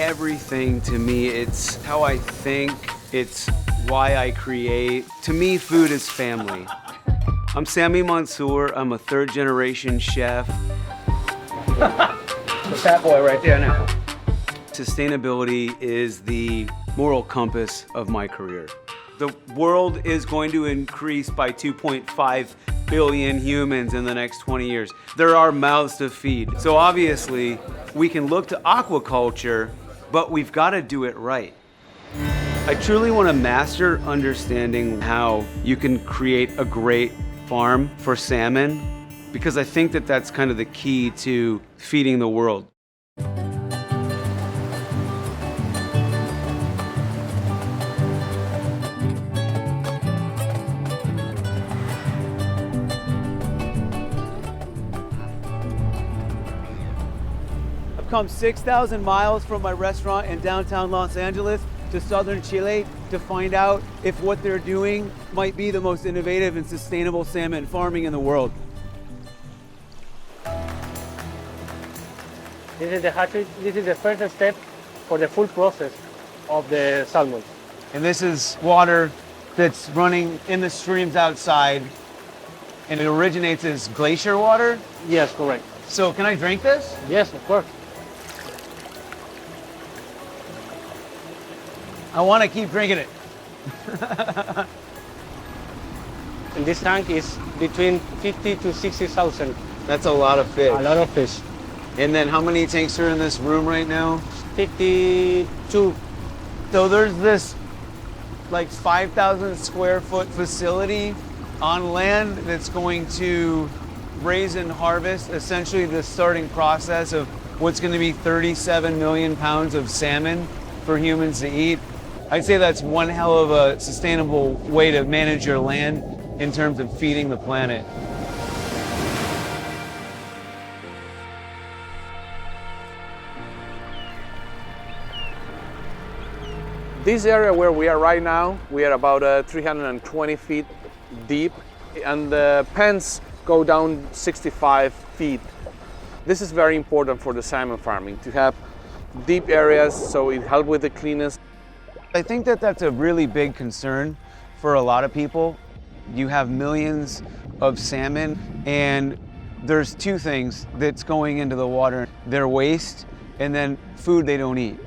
everything to me. It's how I think, it's why I create. To me, food is family. I'm Samuel Monsour. I'm a third-generation chef. The fat boy right there now. Sustainability is the moral compass of my career. The world is going to increase by 2.5 billion humans in the next 20 years. There are mouths to feed. So obviously, we can look to aquaculture, but we've got to do it right. I truly want to master understanding how you can create a great farm for salmon, because I think that that's kind of the key to feeding the world. I've come 6,000 miles from my restaurant in downtown Los Angeles to southern Chile to find out if what they're doing might be the most innovative and sustainable salmon farming in the world. This is the hatchery. This is the first step for the full process of the salmon. And this is water that's running in the streams outside, and it originates as glacier water? Yes, correct. So can I drink this? Yes, of course. I want to keep drinking it. And this tank is between 50 to 60,000. That's a lot of fish. A lot of fish. And then how many tanks are in this room right now? 52. So there's this like 5,000 square foot facility on land that's going to raise and harvest essentially the starting process of what's going to be 37 million pounds of salmon for humans to eat. I'd say that's one hell of a sustainable way to manage your land in terms of feeding the planet. This area where we are right now, we are about 320 feet deep, and the pens go down 65 feet. This is very important for the salmon farming, to have deep areas so it helps with the cleanness. I think that that's a really big concern for a lot of people. You have millions of salmon, and there's two things that's going into the water. Their waste, and then food they don't eat.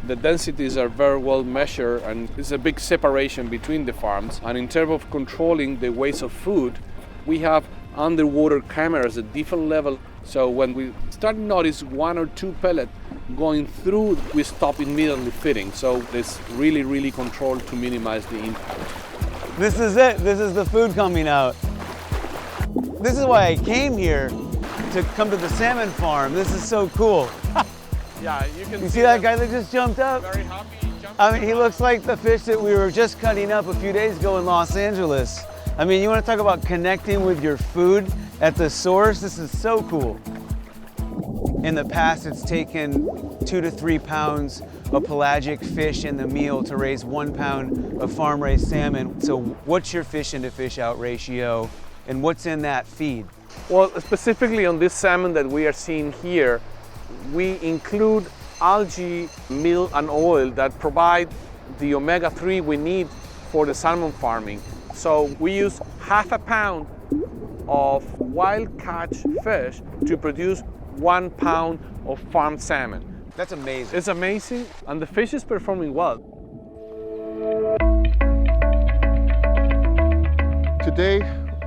The densities are very well measured, and there's a big separation between the farms. And in terms of controlling the waste of food, we have underwater cameras at different levels. So when we start to notice one or two pellets going through, we stop immediately feeding. So it's really, really controlled to minimize the impact. This is it. This is the food coming out. This is why I came here, to come to the salmon farm. This is so cool. Yeah, you can see that guy that just jumped up? Very happy. I mean, he looks like the fish that we were just cutting up a few days ago in Los Angeles. I mean, you want to talk about connecting with your food at the source? This is so cool. In the past, it's taken 2 to 3 pounds of pelagic fish in the meal to raise 1 pound of farm-raised salmon. So what's your fish into fish out ratio, and what's in that feed? Well, specifically on this salmon that we are seeing here, we include algae, meal, and oil that provide the omega-3 we need for the salmon farming. So we use 1/2 pound of wild catch fish to produce 1 pound of farmed salmon. That's amazing. It's amazing, and the fish is performing well. Today,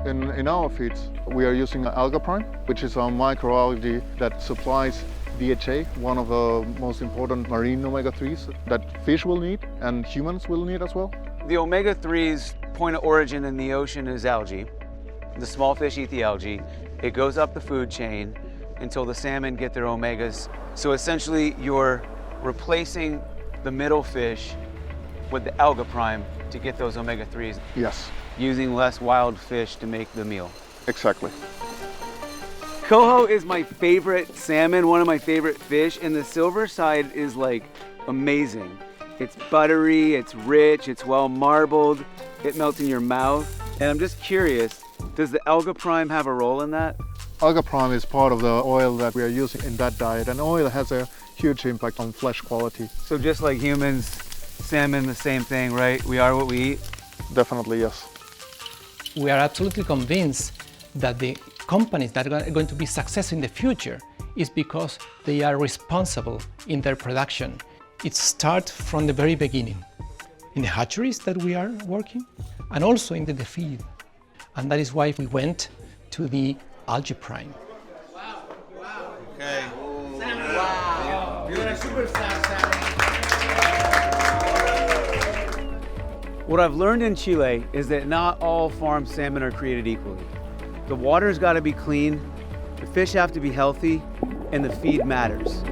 in our feeds, we are using alga prime, which is a microalgae that supplies DHA, one of the most important marine omega-3s that fish will need and humans will need as well. The omega-3's point of origin in the ocean is algae. The small fish eat the algae. It goes up the food chain until the salmon get their omegas. So essentially, you're replacing the middle fish with the alga prime to get those omega-3s. Yes. Using less wild fish to make the meal. Exactly. Coho is my favorite salmon, one of my favorite fish, and the silver side is like amazing. It's buttery, it's rich, it's well marbled, it melts in your mouth. And I'm just curious, does the alga prime have a role in that? Alga prime is part of the oil that we are using in that diet, and oil has a huge impact on flesh quality. So just like humans, salmon, the same thing, right? We are what we eat. Definitely, yes. We are absolutely convinced that the companies that are going to be successful in the future is because they are responsible in their production. It starts from the very beginning, in the hatcheries that we are working, and also in the feed. And that is why we went to the algae prime. Okay. Wow. You're a superstar, Sammy. What I've learned in Chile is that not all farm salmon are created equally. The water's got to be clean, the fish have to be healthy, and the feed matters.